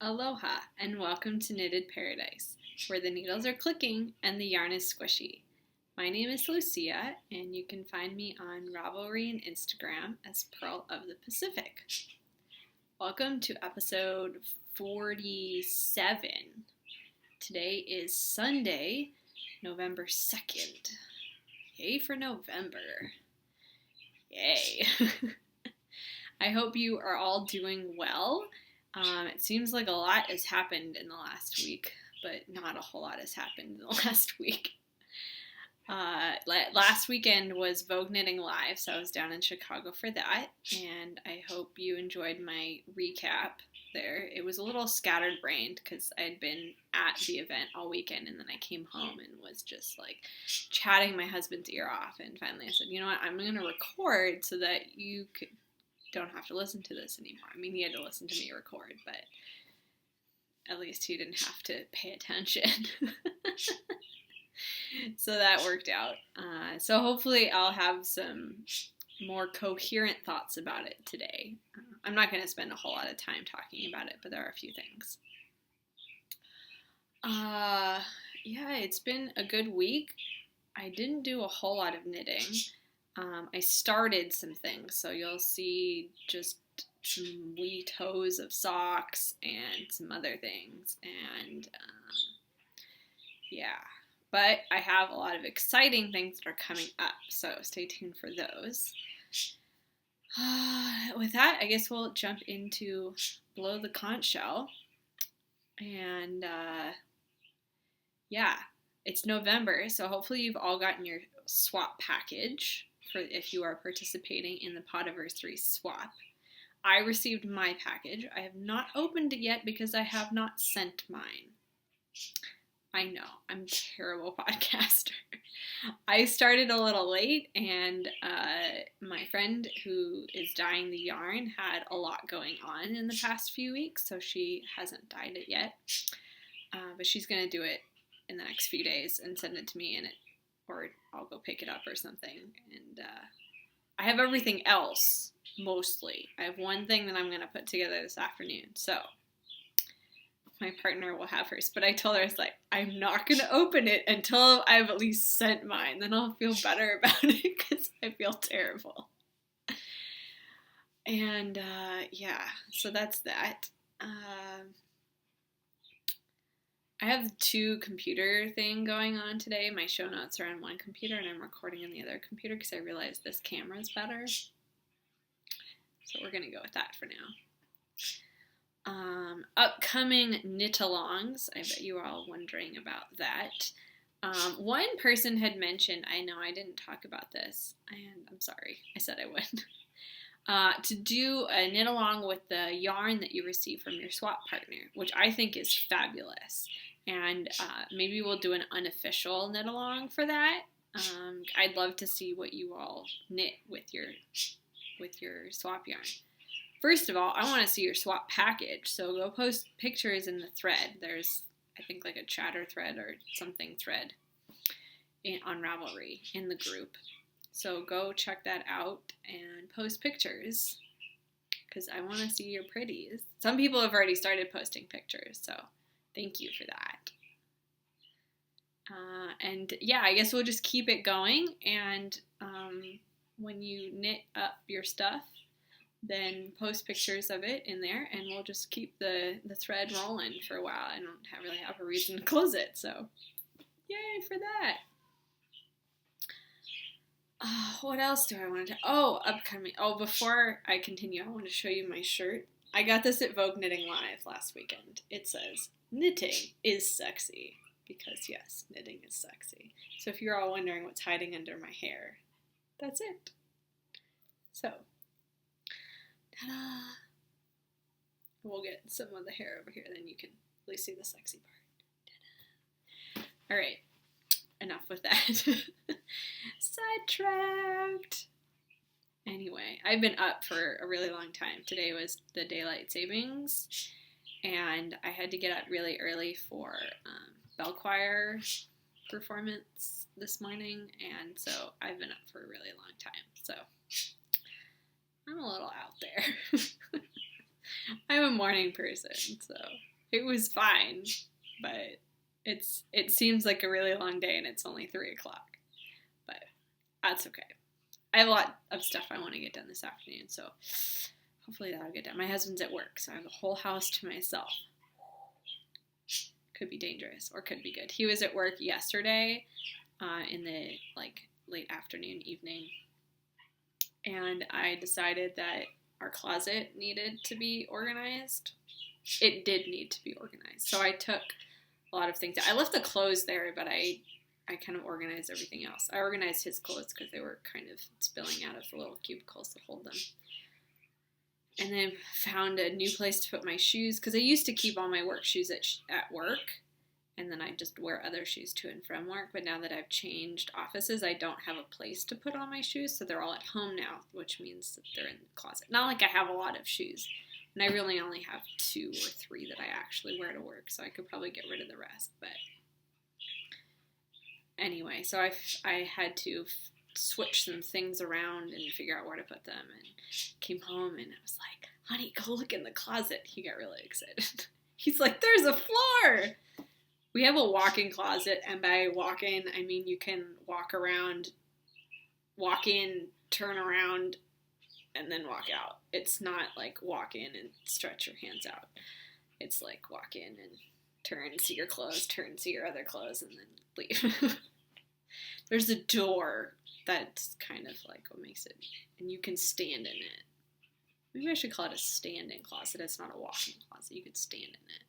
Aloha and welcome to Knitted Paradise, where the needles are clicking and the yarn is squishy. My name is Lucia, and you can find me on Ravelry and Instagram as Pearl of the Pacific. Welcome to episode 47. Today is Sunday, November 2nd. Yay for November. Yay. I hope you are all doing well. It seems like a lot has happened in the last week, but not a whole lot has happened in the last week. Last weekend was Vogue Knitting Live, so I was down in Chicago for that, and I hope you enjoyed my recap there. It was a little scattered-brained because I had been at the event all weekend, and then I came home and was just like chatting my husband's ear off, and finally I said, you know what, I'm going to record so that you don't have to listen to this anymore. I mean, he had to listen to me record, but at least he didn't have to pay attention. So that worked out. So hopefully I'll have some more coherent thoughts about it today. I'm not going to spend a whole lot of time talking about it, but there are a few things. Yeah, it's been a good week. I didn't do a whole lot of knitting. I started some things, so you'll see just some wee toes of socks and some other things, and yeah, but I have a lot of exciting things that are coming up, so stay tuned for those. With that, I guess we'll jump into Below the Conch Shell, and yeah, it's November, so hopefully you've all gotten your swap package for if you are participating in the Podiversary swap. I received my package. I have not opened it yet because I have not sent mine. I know, I'm a terrible podcaster. I started a little late, and my friend who is dyeing the yarn had a lot going on in the past few weeks, so she hasn't dyed it yet. But she's going to do it in the next few days and send it to me, or I'll go pick it up or something. And I have everything else, mostly. I have one thing that I'm going to put together this afternoon, so my partner will have hers. But I told her, I was like, I'm not going to open it until I've at least sent mine. Then I'll feel better about it because I feel terrible. And yeah, so that's that. I have the two computer thing going on today. My show notes are on one computer and I'm recording on the other computer because I realized this camera's better. So we're going to go with that for now. Upcoming knitalongs. I bet you are all wondering about that. One person had mentioned, I know I didn't talk about this, and I'm sorry, I said I would. To do a knit along with the yarn that you receive from your swap partner, which I think is fabulous. And maybe we'll do an unofficial knit along for that. I'd love to see what you all knit with your swap yarn. First of all, I want to see your swap package, so go post pictures in the thread. There's, I think, like a chatter thread or something thread on Ravelry in the group. So go check that out and post pictures because I want to see your pretties. Some people have already started posting pictures, so thank you for that. And yeah, I guess we'll just keep it going, and when you knit up your stuff, then post pictures of it in there, and we'll just keep the thread rolling for a while. I don't really have a reason to close it, so yay for that. What else do I want to... upcoming. Before I continue, I want to show you my shirt. I got this at Vogue Knitting Live last weekend. It says, knitting is sexy. Because yes, knitting is sexy. So if you're all wondering what's hiding under my hair, that's it. So, ta-da! We'll get some of the hair over here, then you can at least see the sexy part. Ta-da! Alright, enough with that. Sidetracked! Anyway, I've been up for a really long time. Today was the daylight savings, and I had to get up really early for bell choir performance this morning, and so I've been up for a really long time. So I'm a little out there. I'm a morning person, so It was fine, but it seems like a really long day and it's only 3 o'clock. But that's okay. I have a lot of stuff I want to get done this afternoon, so hopefully that'll get done. My husband's at work, so I have the whole house to myself. Could be dangerous or could be good. He was at work yesterday in the late afternoon, evening, and I decided that our closet needed to be organized. It did need to be organized, so I took a lot of things. I left the clothes there, but I kind of organized everything else. I organized his clothes because they were kind of spilling out of the little cubicles that hold them. And then found a new place to put my shoes, because I used to keep all my work shoes at work, and then I just wear other shoes to and from work. But now that I've changed offices, I don't have a place to put all my shoes, so they're all at home now, which means that they're in the closet. Not like I have a lot of shoes, and I really only have 2 or 3 that I actually wear to work, so I could probably get rid of the rest. But anyway, so I had to switch some things around and figure out where to put them, and came home and I was like, honey, go look in the closet. He got really excited. He's like, there's a floor. We have a walk-in closet, and by walk-in, I mean you can walk around, walk in, turn around, and then walk out. It's not like walk in and stretch your hands out. It's like walk in and turn, see your clothes, turn, see your other clothes, and then leave. There's a door that's kind of like what makes it, and you can stand in it. Maybe I should call it a stand-in closet. It's not a walk-in closet. You could stand in it.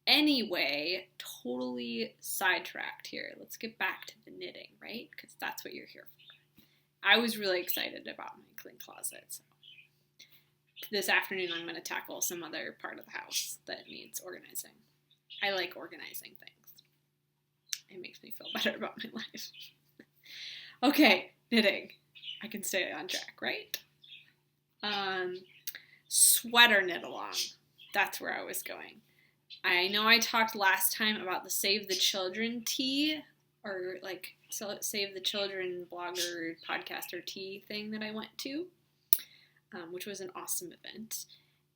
Anyway, totally sidetracked here. Let's get back to the knitting, right? Because that's what you're here for. I was really excited about my clean closet. So this afternoon, I'm going to tackle some other part of the house that needs organizing. I like organizing things. It makes me feel better about my life. Okay, knitting. I can stay on track, right? Sweater knit along. That's where I was going. I know I talked last time about the Save the Children tea, or like Save the Children blogger, podcaster tea thing that I went to, which was an awesome event.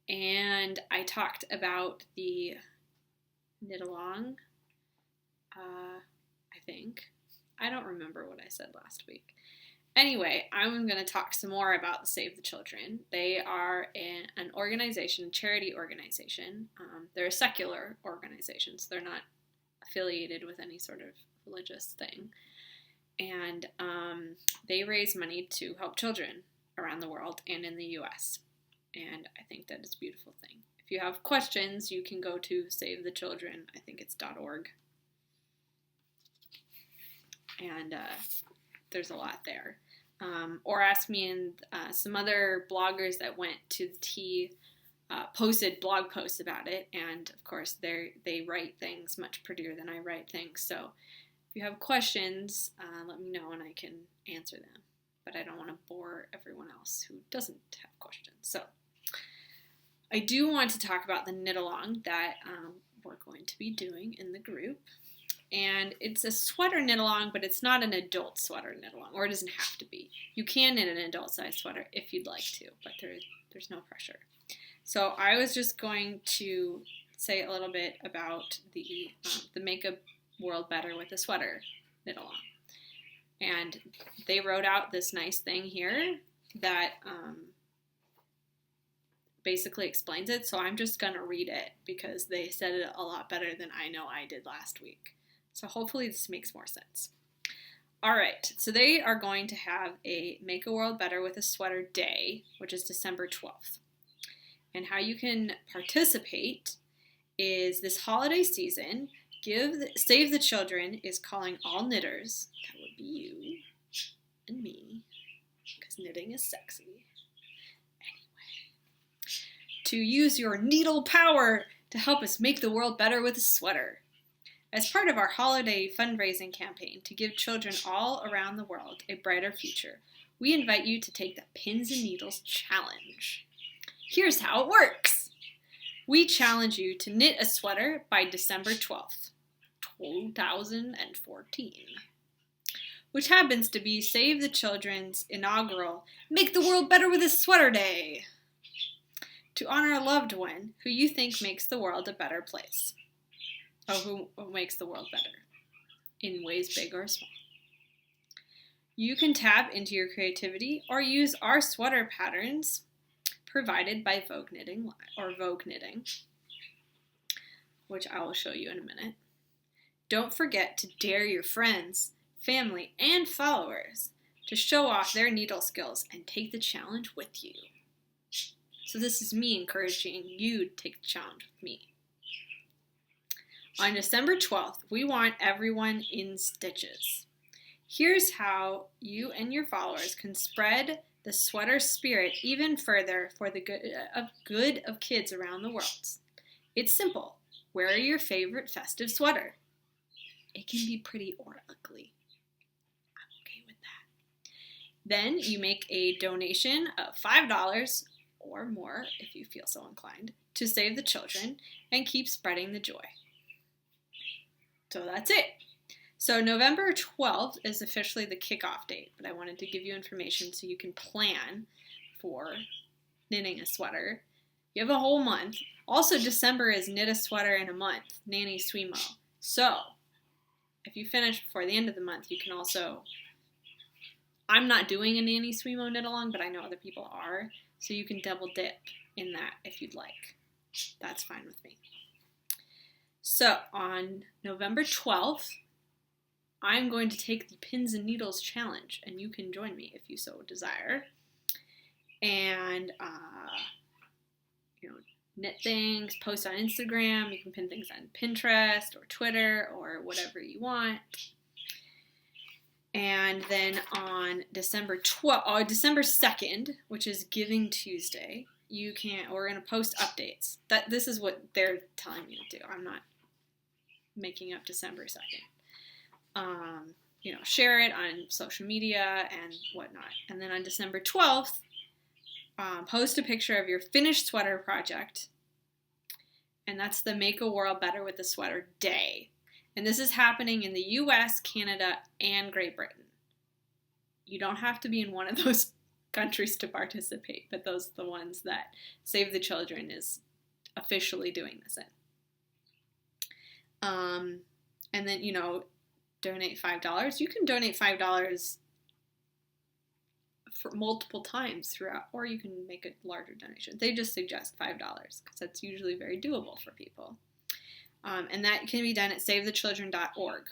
And I talked about the knit along, I think. I don't remember what I said last week. Anyway, I'm going to talk some more about the Save the Children. They are an organization, a charity organization. They're a secular organization, so they're not affiliated with any sort of religious thing. And they raise money to help children around the world and in the U.S. And I think that is a beautiful thing. If you have questions, you can go to Save the Children. I think it's .org. And there's a lot there. Or ask me, and some other bloggers that went to the tea posted blog posts about it, and of course they write things much prettier than I write things, so if you have questions, let me know and I can answer them, but I don't want to bore everyone else who doesn't have questions. So I do want to talk about the knit along that we're going to be doing in the group. And it's a sweater knit along, but it's not an adult sweater knit along, or it doesn't have to be. You can knit an adult size sweater if you'd like to, but there's no pressure. So I was just going to say a little bit about the Make a World Better with a Sweater knit along. And they wrote out this nice thing here that basically explains it. So I'm just going to read it because they said it a lot better than I know I did last week. So hopefully this makes more sense. All right, so they are going to have a Make a World Better with a Sweater Day, which is December 12th. And how you can participate is this holiday season, Save the Children is calling all knitters, that would be you and me, because knitting is sexy, anyway, to use your needle power to help us make the world better with a sweater. As part of our holiday fundraising campaign to give children all around the world a brighter future, we invite you to take the Pins and Needles Challenge. Here's how it works. We challenge you to knit a sweater by December 12th, 2014, which happens to be Save the Children's inaugural Make the World Better with a Sweater Day. to honor a loved one who you think makes the world a better place. Oh, who makes the world better in ways big or small. You can tap into your creativity or use our sweater patterns provided by Vogue Knitting, which I will show you in a minute. Don't forget to dare your friends, family, and followers to show off their needle skills and take the challenge with you. So this is me encouraging you to take the challenge with me. On December 12th, we want everyone in stitches. Here's how you and your followers can spread the sweater spirit even further for the good of kids around the world. It's simple. Wear your favorite festive sweater. It can be pretty or ugly. I'm okay with that. Then you make a donation of $5 or more, if you feel so inclined, to save the children and keep spreading the joy. So that's it. So November 12th is officially the kickoff date, but I wanted to give you information so you can plan for knitting a sweater. You have a whole month. Also, December is Knit a Sweater in a Month, Nanny Swimo. So if you finish before the end of the month, you can also, I'm not doing a Nanny Swimo knit along, but I know other people are, so you can double dip in that if you'd like. That's fine with me. So on November 12th, I'm going to take the Pins and Needles Challenge, and you can join me if you so desire. And, knit things, post on Instagram. You can pin things on Pinterest or Twitter or whatever you want. And then on December 2nd, which is Giving Tuesday, we're going to post updates. This is what they're telling me to do. I'm not making up December 2nd. Share it on social media and whatnot. And then on December 12th, post a picture of your finished sweater project. And that's the Make a World Better with the Sweater Day. And this is happening in the US, Canada, and Great Britain. You don't have to be in one of those countries to participate, but those are the ones that Save the Children is officially doing this in. And then, donate $5. You can donate $5 for multiple times throughout, or you can make a larger donation. They just suggest $5 because that's usually very doable for people. And that can be done at savethechildren.org.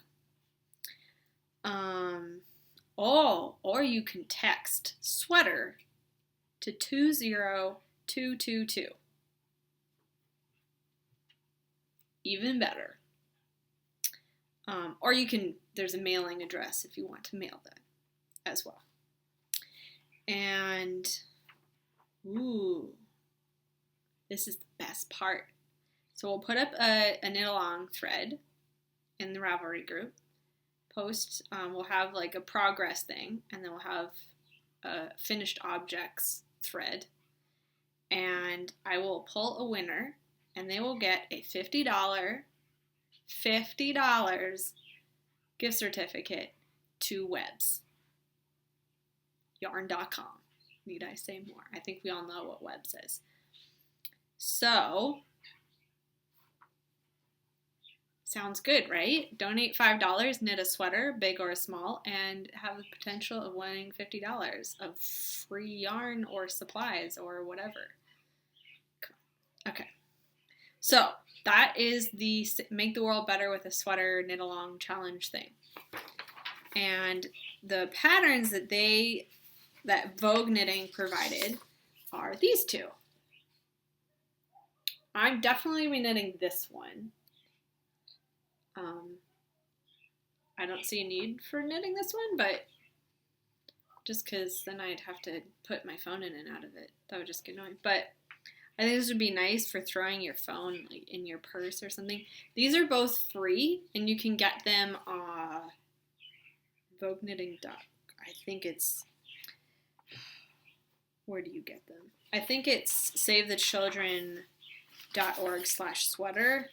Or you can text sweater to 20222. Even better. Or there's a mailing address if you want to mail that as well. And, this is the best part. So we'll put up a knit along thread in the Ravelry group. We'll have like a progress thing, and then we'll have a finished objects thread. And I will pull a winner, and they will get a $50 gift certificate to Webs. Yarn.com. Need I say more? I think we all know what Webs is. So, sounds good, right? Donate $5, knit a sweater, big or small, and have the potential of winning $50 of free yarn or supplies or whatever. Okay. So, that is the Make the World Better with a Sweater Knit Along Challenge thing. And the patterns that Vogue Knitting provided are these two. I'm definitely knitting this one. I don't see a need for knitting this one, but just because then I'd have to put my phone in and out of it. That would just get annoying. But I think this would be nice for throwing your phone in your purse or something. These are both free, and you can get them Vogue Knitting. I think it's, where do you get them? I think it's savethechildren.org/sweater.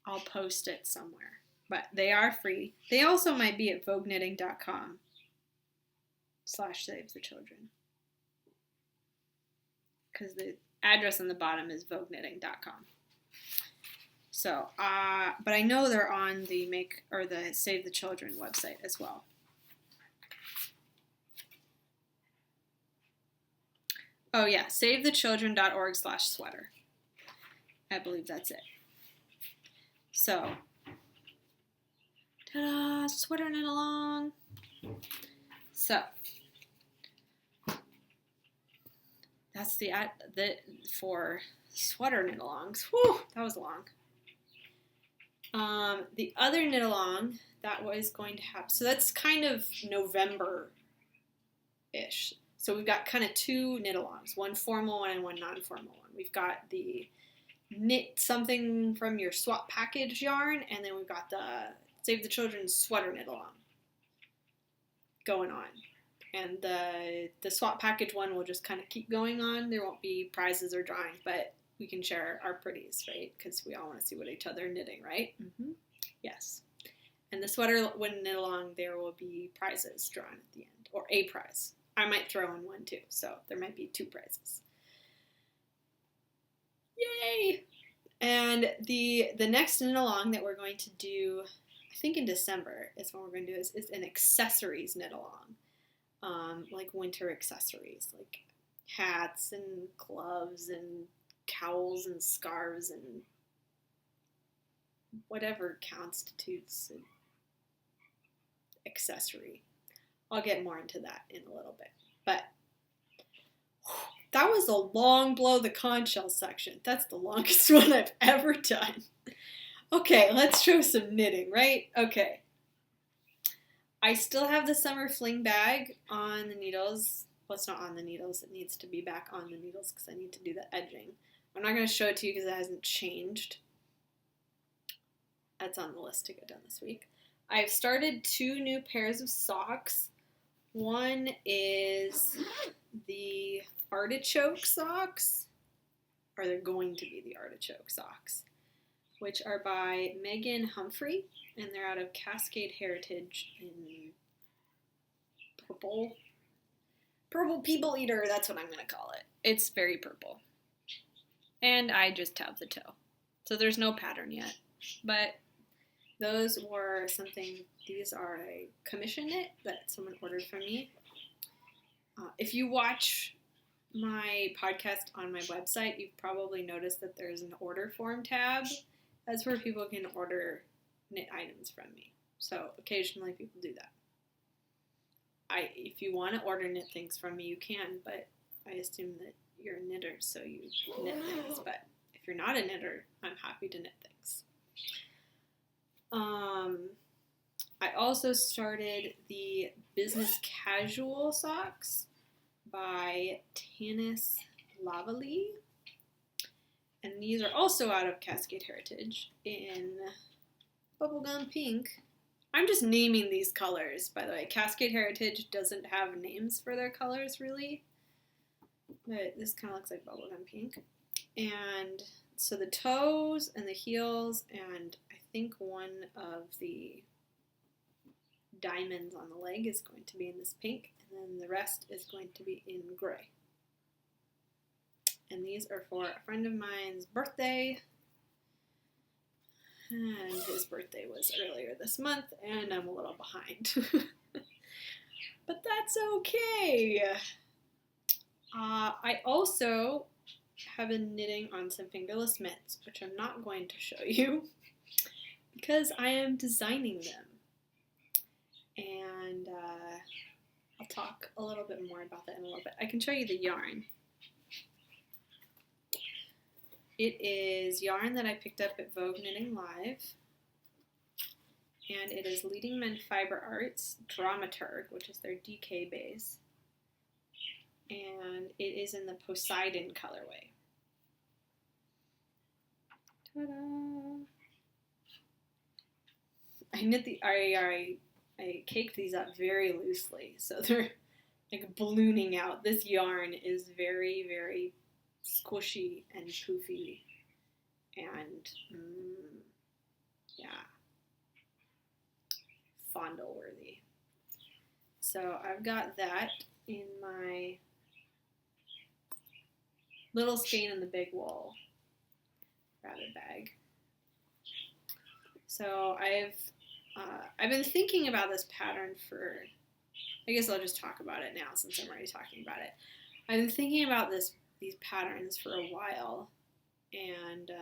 I'll post it somewhere, but they are free. They also might be at vogueknitting.com/savethechildren. because the address on the bottom is vogueknitting.com. So, but I know they're on the Save the Children website as well. Oh yeah, savethechildren.org/sweater. I believe that's it. So, ta-da, sweater knit along. So, that's the for sweater knit alongs. Whew, that was long. The other knit along that was going to happen, so that's kind of November-ish. So we've got kind of two knit alongs, one formal one and one non-formal one. We've got the knit something from your swap package yarn, and then we've got the Save the Children sweater knit along going on. And the swap package one will just kind of keep going on. There won't be prizes or drawings, but we can share our pretties, right? Because we all want to see what each other are knitting, right? Mm-hmm. Yes. And the sweater, when knit along, there will be prizes drawn at the end, or a prize. I might throw in one too, so there might be 2 prizes. Yay! And the next knit along that we're going to do, I think in December, is what we're going to do is an accessories knit along. Like winter accessories, like hats and gloves and cowls and scarves and whatever constitutes an accessory. I'll get more into that in a little bit. But that was a long blow the conch shell section. That's the longest one I've ever done. Okay, let's show some knitting, right? Okay. I still have the summer fling bag on the needles. Well, it's not on the needles. It needs to be back on the needles because I need to do the edging. I'm not going to show it to you because it hasn't changed. That's on the list to get done this week. I've started 2 new pairs of socks. One is the Artichoke socks, or they're going to be the Artichoke socks, which are by Humphrey, and they're out of Cascade Heritage in purple. Purple people eater, that's what I'm going to call it. It's very purple. And I just have the toe. So there's no pattern yet. But those were something, these are a commission knit that someone ordered from me. If you watch my podcast on my website, you've probably noticed that there's an order form tab. That's where people can order knit items from me. So occasionally people do that. If you want to order knit things from me, you can, but I assume that you're a knitter, so you knit things. But if you're not a knitter, I'm happy to knit things. I also started the business casual socks by Tanis Lavallee. And these are also out of Cascade Heritage in bubblegum pink. I'm just naming these colors, by the way. Cascade Heritage doesn't have names for their colors, really. But this kind of looks like bubblegum pink. And so the toes and the heels, and I think one of the diamonds on the leg is going to be in this pink, and then the rest is going to be in gray. And these are for a friend of mine's birthday. And his birthday was earlier this month, and I'm a little behind. But that's okay. I also have been knitting on some fingerless mitts, which I'm not going to show you because I am designing them. And I'll talk a little bit more about that in a little bit. I can show you the yarn. It is yarn that I picked up at Vogue Knitting Live, and it is Leading Men Fiber Arts Dramaturg, which is their DK base, and it is in the Poseidon colorway. Ta-da! I caked these up very loosely, so they're like ballooning out. This yarn is very, very squishy and poofy, and yeah, fondle worthy. So I've got that in my little skein in the big wool rabbit bag. So I've been thinking about this pattern for, I guess I'll just talk about it now since I'm already talking about it. I've been thinking about these patterns for a while, and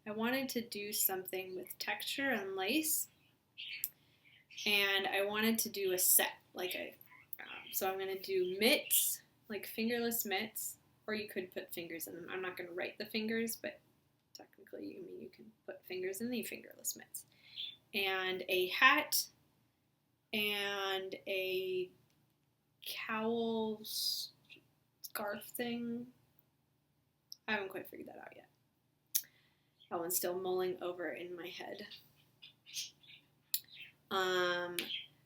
I wanted to do something with texture and lace, and I wanted to do a set, like so I'm going to do mitts, like fingerless mitts, or you could put fingers in them. I'm not going to write the fingers, but technically, you can put fingers in the fingerless mitts. And a hat, and a cowl scarf thing. I haven't quite figured that out yet. That one's still mulling over in my head.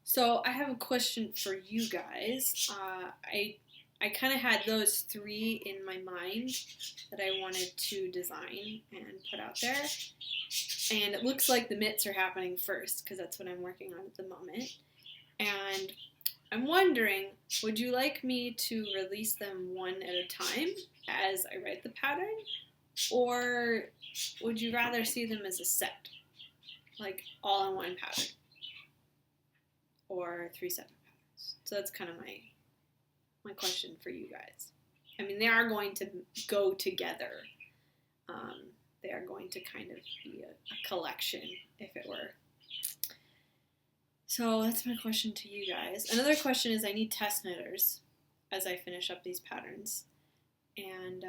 So I have a question for you guys. I kind of had those three in my mind that I wanted to design and put out there. And it looks like the mitts are happening first because that's what I'm working on at the moment. And I'm wondering, would you like me to release them one at a time as I write the pattern? Or would you rather see them as a set? Like all in one pattern? Or 3 separate patterns? So that's kind of my question for you guys. I mean, they are going to go together. They are going to kind of be a collection, if it were. So that's my question to you guys. Another question is I need test knitters as I finish up these patterns. And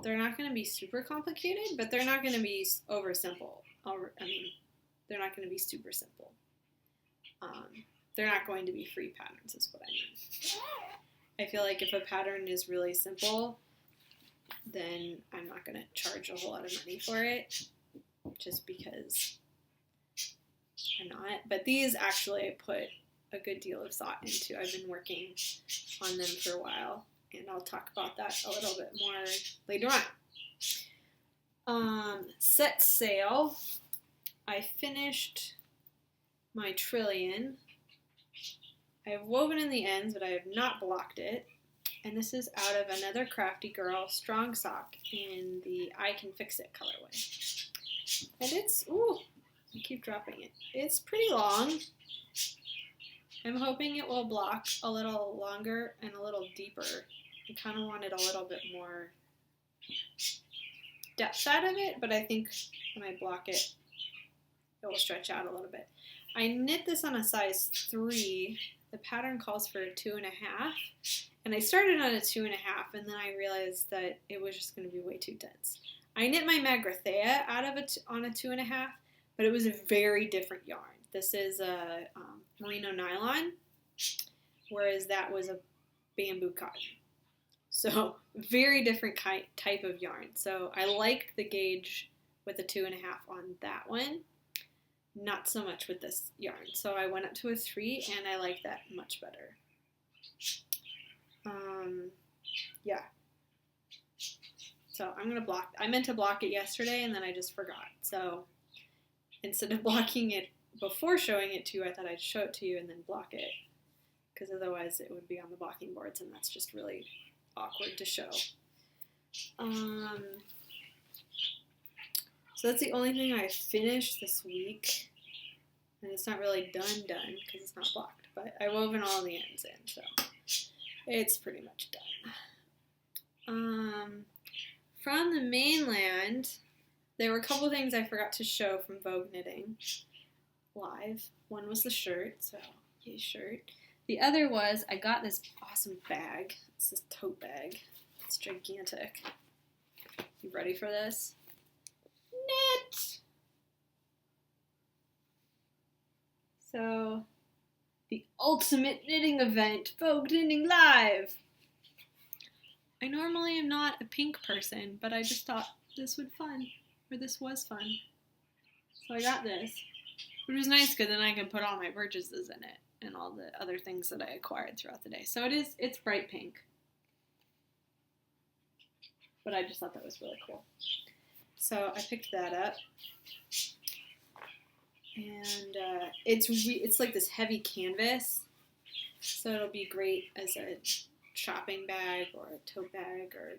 they're not going to be super complicated, but they're not going to be over simple. They're not going to be super simple. They're not going to be free patterns is what I mean. I feel like if a pattern is really simple, then I'm not going to charge a whole lot of money for it, just because I'm not. But these actually I put a good deal of thought into. I've been working on them for a while, and I'll talk about that a little bit more later on. Set sail. I finished my trillion. I have woven in the ends, but I have not blocked it. And this is out of Another Crafty Girl Strong Sock in the I Can Fix It colorway. And it's, ooh, I keep dropping it. It's pretty long. I'm hoping it will block a little longer and a little deeper. I kind of wanted a little bit more depth out of it, but I think when I block it, it will stretch out a little bit. I knit this on a size 3. The pattern calls for a 2.5, and I started on a 2.5, and then I realized that it was just going to be way too dense. I knit my Magrathea out of it on a 2.5, but it was a very different yarn. This is a merino nylon, whereas that was a bamboo cotton. So very different type of yarn. So I liked the gauge with a 2.5 on that one. Not so much with this yarn. So I went up to a 3, and I like that much better. Yeah. So I'm going to block. I meant to block it yesterday, and then I just forgot. So instead of blocking it before showing it to you, I thought I'd show it to you and then block it. Because otherwise it would be on the blocking boards, and that's just really awkward to show. So that's the only thing I finished this week, and it's not really done because it's not blocked, but I woven all the ends in, so it's pretty much done. From the mainland, there were a couple things I forgot to show from Vogue Knitting live. One was the shirt, so yay shirt. The other was I got this awesome bag. It's this tote bag. It's gigantic. You ready for this? Knit! So, the ultimate knitting event, Vogue Knitting Live! I normally am not a pink person, but I just thought this was fun. So I got this, which was nice because then I can put all my purchases in it and all the other things that I acquired throughout the day. So it's bright pink. But I just thought that was really cool. So I picked that up, and it's like this heavy canvas, so it'll be great as a shopping bag or a tote bag or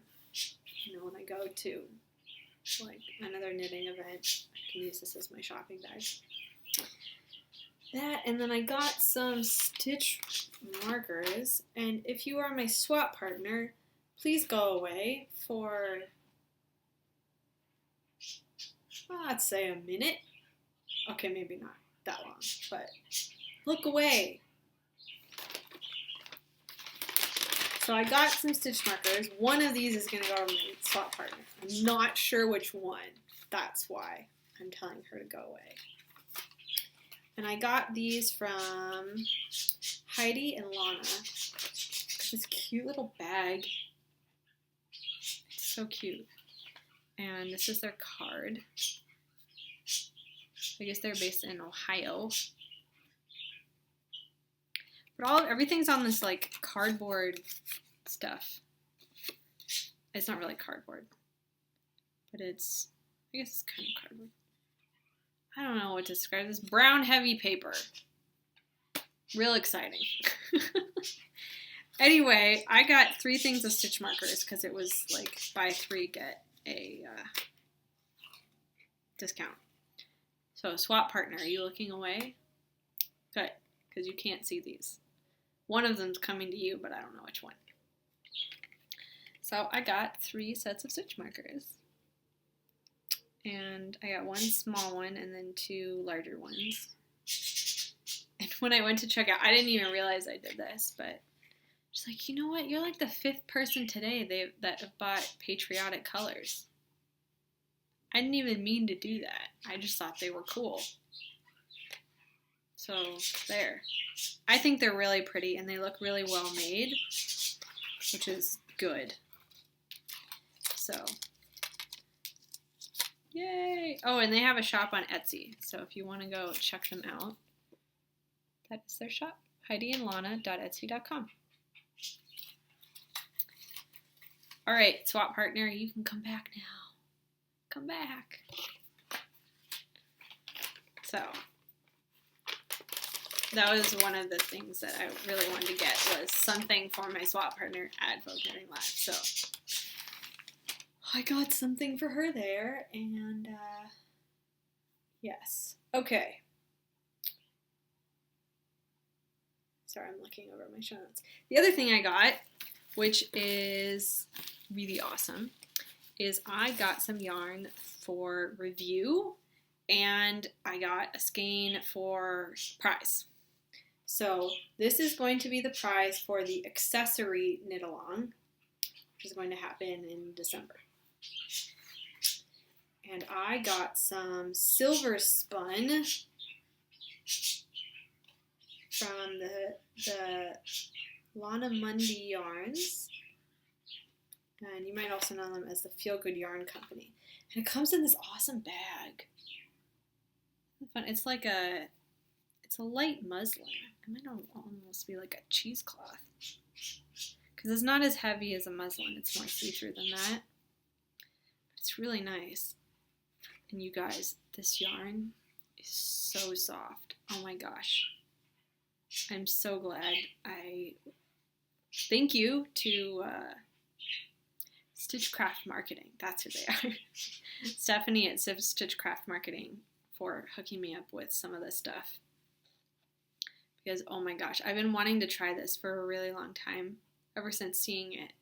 you know, when I go to like another knitting event, I can use this as my shopping bag. That, and then I got some stitch markers, and if you are my swap partner, please go away for, let's say a minute. Okay, maybe not that long, but look away. So I got some stitch markers. One of these is going to go to my swap partner. I'm not sure which one. That's why I'm telling her to go away. And I got these from Heidi and Lana. This cute little bag. It's so cute. And this is their card. I guess they're based in Ohio. But everything's on this like cardboard stuff. It's not really cardboard, but I guess it's kind of cardboard. I don't know what to describe this. Brown heavy paper. Real exciting. Anyway, I got 3 things of stitch markers because it was like buy 3 get a discount. So swap partner, are you looking away? Good, because you can't see these. One of them's coming to you, but I don't know which one. So I got 3 sets of stitch markers. And I got 1 small one and then 2 larger ones. And when I went to check out, I didn't even realize I did this, but she's like, you know what? You're like the 5th person today that have bought patriotic colors. I didn't even mean to do that. I just thought they were cool. So there. I think they're really pretty and they look really well made, which is good. So, yay! Oh, and they have a shop on Etsy, so if you want to go check them out, that is their shop, HeidiandLana.etsy.com. All right, swap partner, you can come back now. Come back. So, that was one of the things that I really wanted to get, was something for my swap partner at Vogue Knitting Live. So I got something for her there, and yes. Okay. Sorry, I'm looking over my show notes. The other thing I got, which is really awesome, is I got some yarn for review, and I got a skein for prize. So this is going to be the prize for the accessory knit-along, which is going to happen in December. And I got some silver spun from the Lana Mundi yarns. And you might also know them as the Feel Good Yarn Company. And it comes in this awesome bag. It's like it's a light muslin. It might almost be like a cheesecloth. Because it's not as heavy as a muslin. It's more see-through than that. But it's really nice. And you guys, this yarn is so soft. Oh my gosh. I'm so glad. Thank you to Stitchcraft Marketing. That's who they are. Stephanie at Stitchcraft Marketing for hooking me up with some of this stuff. Because, oh my gosh, I've been wanting to try this for a really long time, ever since seeing it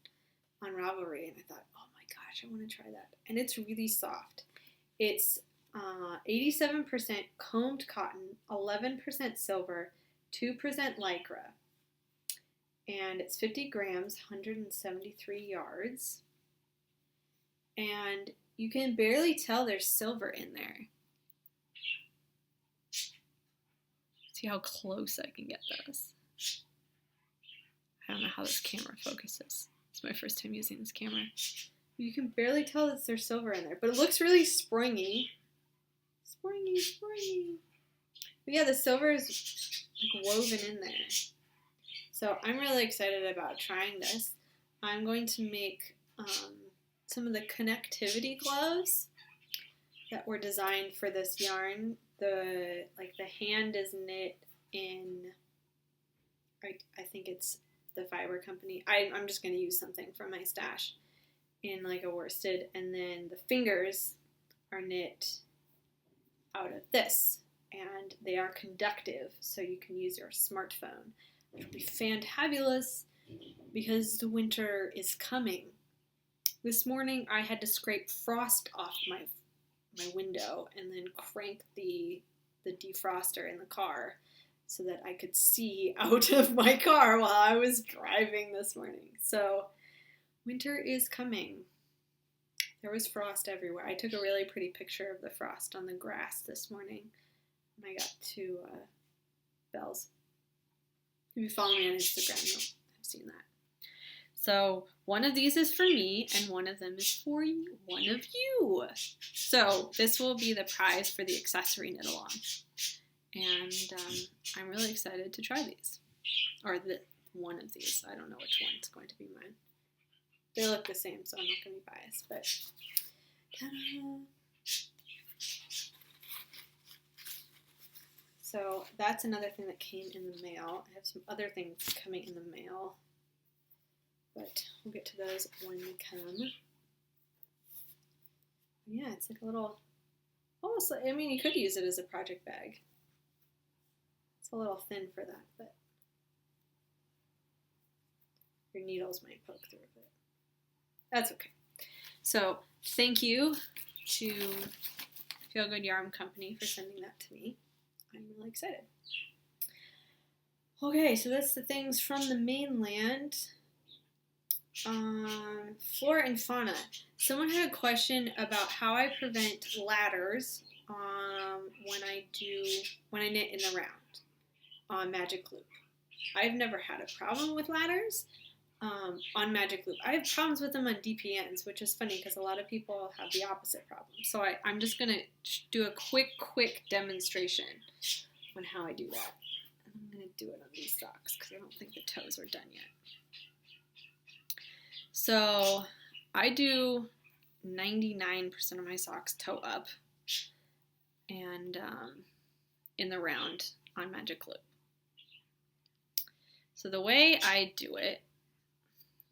on Ravelry, and I thought, oh my gosh, I want to try that. And it's really soft. It's 87% combed cotton, 11% silver, 2% lycra, and it's 50 grams, 173 yards, and you can barely tell there's silver in there. See how close I can get this. I don't know how this camera focuses. It's my first time using this camera. You can barely tell that there's silver in there, but it looks really springy. Springy, springy. But yeah, the silver is like woven in there. So I'm really excited about trying this. I'm going to make some of the connectivity gloves that were designed for this yarn. The hand is knit in, I think it's the Fiber Company. I'm just going to use something from my stash. in like a worsted, and then the fingers are knit out of this, and they are conductive, so you can use your smartphone, which will be fantabulous because the winter is coming. This morning I had to scrape frost off my window and then crank the defroster in the car so that I could see out of my car while I was driving this morning. So winter is coming. There was frost everywhere. I took a really pretty picture of the frost on the grass this morning when I got to Bells. If you follow me on Instagram, you'll have seen that. So one of these is for me, and one of them is for one of you. So this will be the prize for the accessory knit along. And I'm really excited to try these. Or one of these. I don't know which one's going to be mine. They look the same, so I'm not going to be biased. But ta-da! So that's another thing that came in the mail. I have some other things coming in the mail, but we'll get to those when they come. Yeah, it's like a little, almost like, I mean, you could use it as a project bag. It's a little thin for that, but your needles might poke through it. That's okay. So thank you to Feel Good Yarn Company for sending that to me. I'm really excited. Okay, so that's the things from the mainland. Flora and fauna. Someone had a question about how I prevent ladders when I knit in the round on Magic Loop. I've never had a problem with ladders on Magic Loop. I have problems with them on DPNs, which is funny because a lot of people have the opposite problem. So I'm just going to do a quick demonstration on how I do that. And I'm going to do it on these socks because I don't think the toes are done yet. So I do 99% of my socks toe up and in the round on Magic Loop. So the way I do it,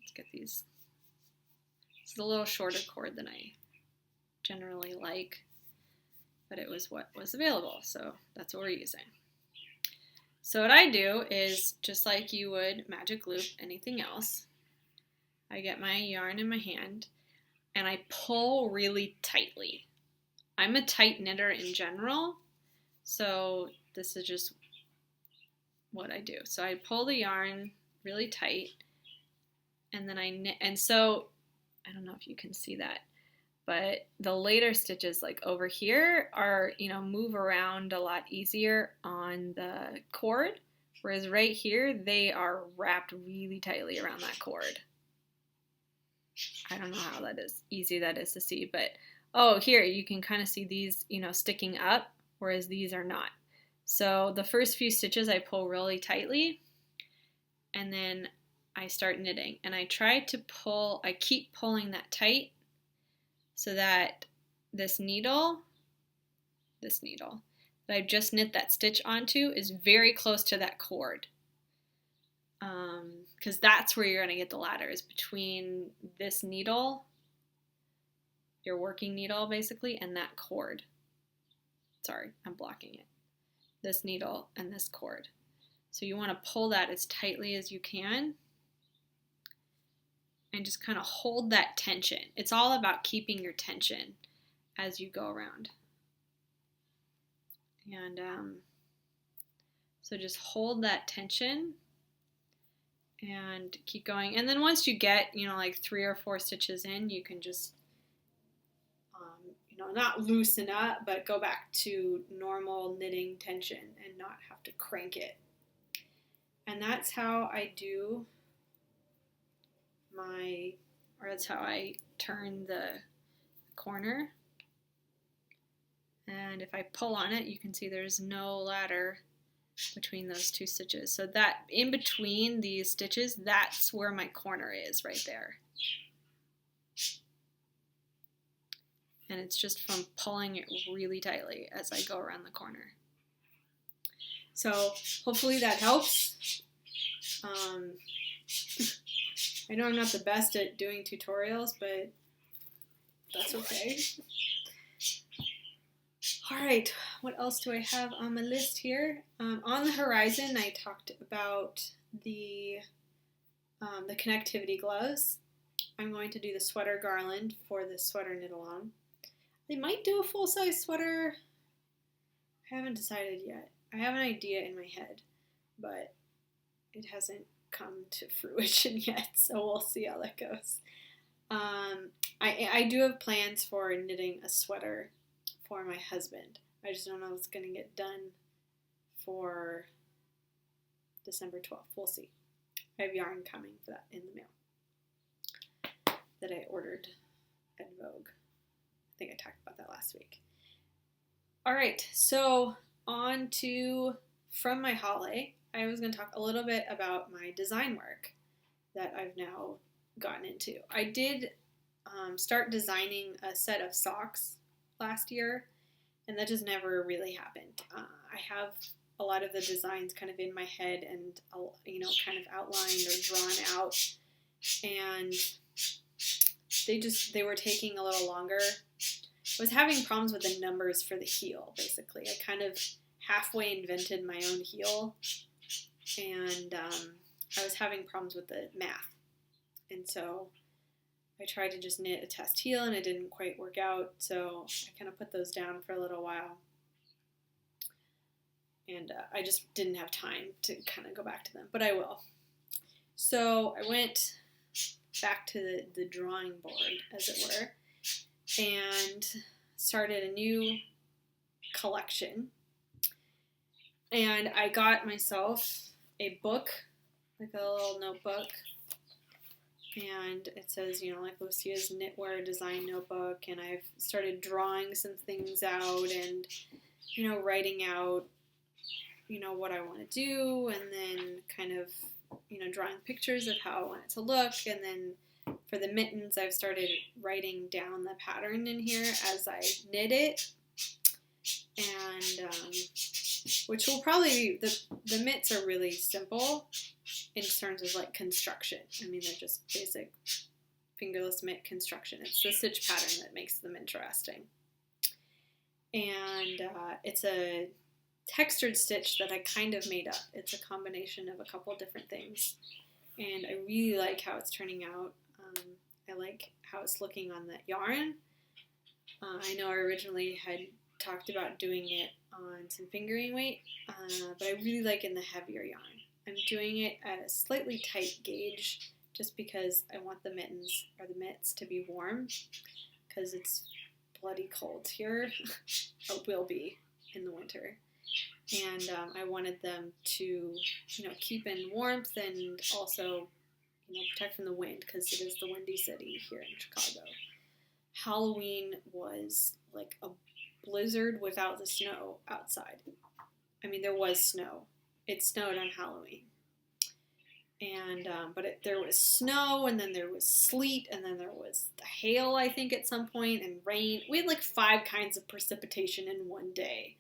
let's get these. This is a little shorter cord than I generally like, but it was what was available, so that's what we're using. So what I do is, just like you would Magic Loop anything else, I get my yarn in my hand and I pull really tightly. I'm a tight knitter in general, so this is just what I do. So I pull the yarn really tight and then I knit, and so I don't know if you can see that, but the later stitches like over here are, move around a lot easier on the cord, whereas right here they are wrapped really tightly around that cord. I don't know how easy that is to see, but here you can kind of see these, sticking up, whereas these are not. So the first few stitches I pull really tightly, and then I start knitting, and I keep pulling that tight so that this needle that I've just knit that stitch onto is very close to that cord. Because that's where you're going to get the ladders, between this needle, your working needle basically, and that cord. Sorry, I'm blocking it. This needle and this cord. So you want to pull that as tightly as you can and just kind of hold that tension. It's all about keeping your tension as you go around. And so just hold that tension and keep going. And then once you get, like 3 or 4 stitches in, you can just, not loosen up, but go back to normal knitting tension and not have to crank it. And that's how I do that's how I turn the corner. And if I pull on it, you can see there's no ladder between those 2 stitches. So that in between these stitches, that's where my corner is, right there. And it's just from pulling it really tightly as I go around the corner. So hopefully that helps. I know I'm not the best at doing tutorials, but that's okay. Alright, what else do I have on my list here? On the horizon, I talked about the connectivity gloves. I'm going to do the sweater garland for the sweater knit-along. I might do a full-size sweater. I haven't decided yet. I have an idea in my head, but it hasn't come to fruition yet, so we'll see how that goes. I do have plans for knitting a sweater for my husband. I just don't know if it's going to get done for December 12th. We'll see. I have yarn coming for that in the mail that I ordered at Vogue. I think I talked about that last week. All right, so on to From My Holiday. I was going to talk a little bit about my design work that I've now gotten into. I did start designing a set of socks last year, and that just never really happened. I have a lot of the designs kind of in my head and, kind of outlined or drawn out, and they were taking a little longer. I was having problems with the numbers for the heel, basically. I kind of halfway invented my own heel, and I was having problems with the math. And so I tried to just knit a test heel, and it didn't quite work out, so I kind of put those down for a little while. And I just didn't have time to kind of go back to them, but I will. So I went back to the drawing board, as it were, and started a new collection. And I got myself a book, like a little notebook, and it says, like Lucia's Knitwear Design Notebook, and I've started drawing some things out and, writing out, what I want to do, and then kind of, drawing pictures of how I want it to look, and then for the mittens, I've started writing down the pattern in here as I knit it, and which will probably be, the mitts are really simple in terms of like construction. I mean, they're just basic fingerless mitt construction. It's the stitch pattern that makes them interesting. And it's a textured stitch that I kind of made up. It's a combination of a couple different things. And I really like how it's turning out. I like how it's looking on the yarn. I know I originally had talked about doing it on some fingering weight, but I really like in the heavier yarn. I'm doing it at a slightly tight gauge just because I want the mittens or the mitts to be warm because it's bloody cold here. It will be in the winter. And I wanted them to, keep in warmth and also, protect from the wind because it is the windy city here in Chicago. Halloween was like a blizzard without the snow outside. I mean, there was snow. It snowed on Halloween. And, there was snow, and then there was sleet, and then there was hail, I think, at some point, and rain. We had like 5 kinds of precipitation in one day.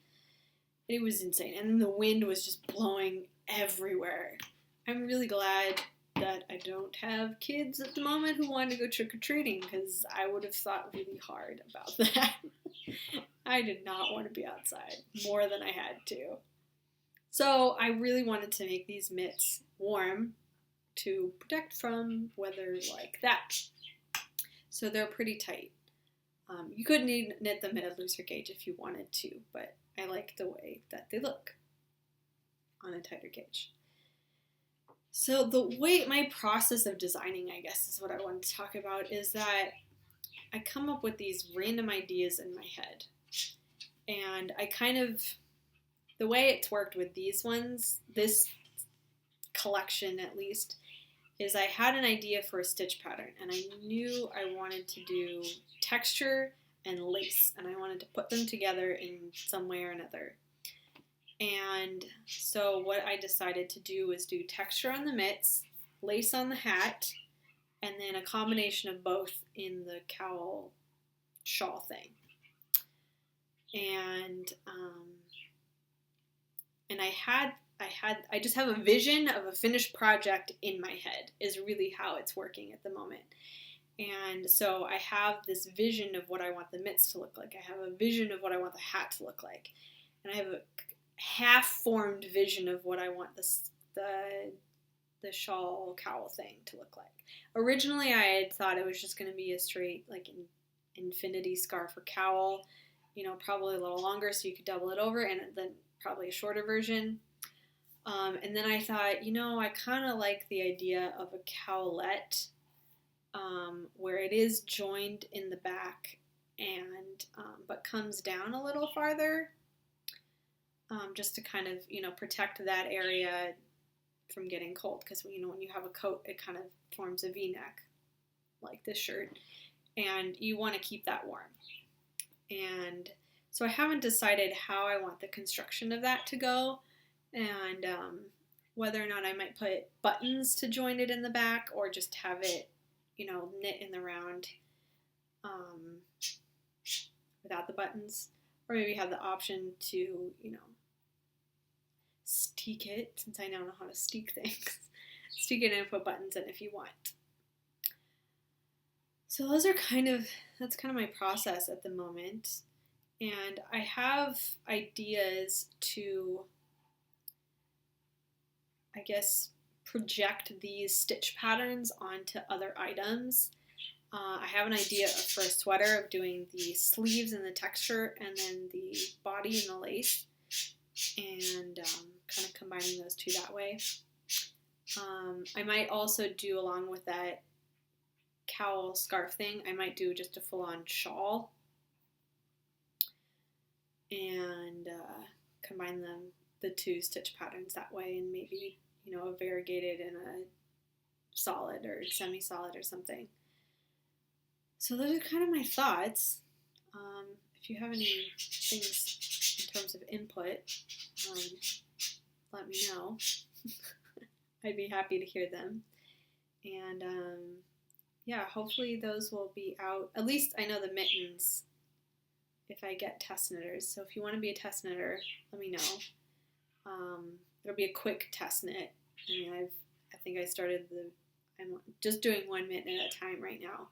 It was insane. And the wind was just blowing everywhere. I'm really glad that I don't have kids at the moment who want to go trick-or-treating because I would have thought really hard about that. I did not want to be outside more than I had to. So I really wanted to make these mitts warm to protect from weather like that. So they're pretty tight. You could knit them at a looser gauge if you wanted to, but I like the way that they look on a tighter gauge. So my process of designing, I guess, is what I wanted to talk about, is that I come up with these random ideas in my head. And I the way it's worked with these ones, this collection at least, is I had an idea for a stitch pattern, and I knew I wanted to do texture and lace, and I wanted to put them together in some way or another. And so what I decided to do was do texture on the mitts, lace on the hat, and then a combination of both in the cowl shawl thing. And I just have a vision of a finished project in my head is really how it's working at the moment. And so I have this vision of what I want the mitts to look like. I have a vision of what I want the hat to look like. And I have a half-formed vision of what I want the shawl cowl thing to look like. Originally, I had thought it was just going to be a straight, like, infinity scarf or cowl, you know, probably a little longer so you could double it over, and then probably a shorter version. And then I thought, you know, I kind of like the idea of a cowlette, where it is joined in the back and but comes down a little farther, just to kind of, you know, protect that area from getting cold, because, you know, when you have a coat, it kind of forms a V-neck like this shirt, and you want to keep that warm. And so I haven't decided how I want the construction of that to go, and whether or not I might put buttons to join it in the back, or just have it, you know, knit in the round without the buttons, or maybe have the option to, you know, steek it, since I now know how to steek things. Steek it and put buttons in if you want. So that's kind of my process at the moment. And I have ideas to, I guess, project these stitch patterns onto other items. I have an idea for a sweater of doing the sleeves and the texture, and then the body and the lace, and kind of combining those two that way. I might also do, along with that cowl scarf thing, I might do just a full-on shawl and combine the two stitch patterns that way, and maybe, you know, a variegated and a solid or semi-solid or something. So those are kind of my thoughts. If you have any things in terms of input, let me know. I'd be happy to hear them. And yeah, hopefully those will be out. At least I know the mittens, if I get test knitters. So if you want to be a test knitter, let me know. It'll be a quick test knit. I mean, I think I started I'm just doing one mitten at a time right now.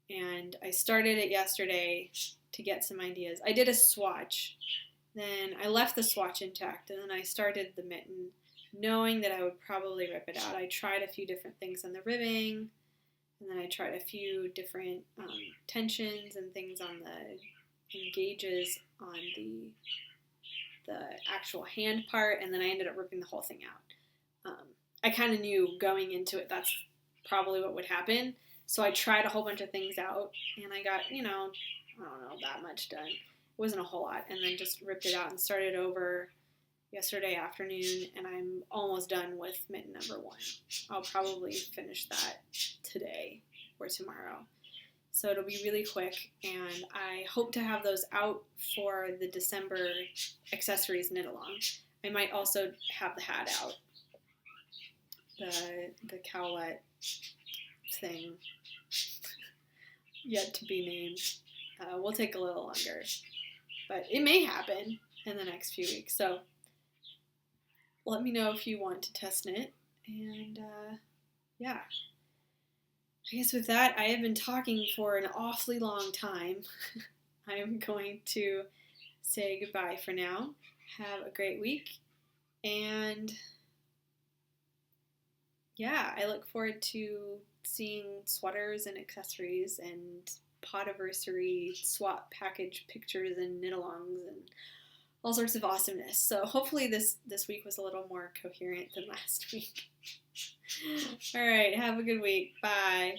And I started it yesterday to get some ideas. I did a swatch, then I left the swatch intact, and then I started the mitten, knowing that I would probably rip it out. I tried a few different things on the ribbing, and then I tried a few different tensions and things on the engages on the actual hand part, and then I ended up ripping the whole thing out. I kind of knew going into it that's probably what would happen. So I tried a whole bunch of things out, and I got, you know, I don't know, that much done. It wasn't a whole lot, and then just ripped it out and started over yesterday afternoon, and I'm almost done with mitten number 1. I'll probably finish that today or tomorrow. So it'll be really quick, and I hope to have those out for the December accessories knit-along. I might also have the hat out, the cowlette thing, yet to be named. Will take a little longer, but it may happen in the next few weeks. So let me know if you want to test knit, and yeah. I guess with that, I have been talking for an awfully long time. I am going to say goodbye for now. Have a great week, and yeah, I look forward to seeing sweaters and accessories and podiversary swap package pictures and knit-alongs and all sorts of awesomeness. So hopefully this week was a little more coherent than last week. All right, have a good week. Bye.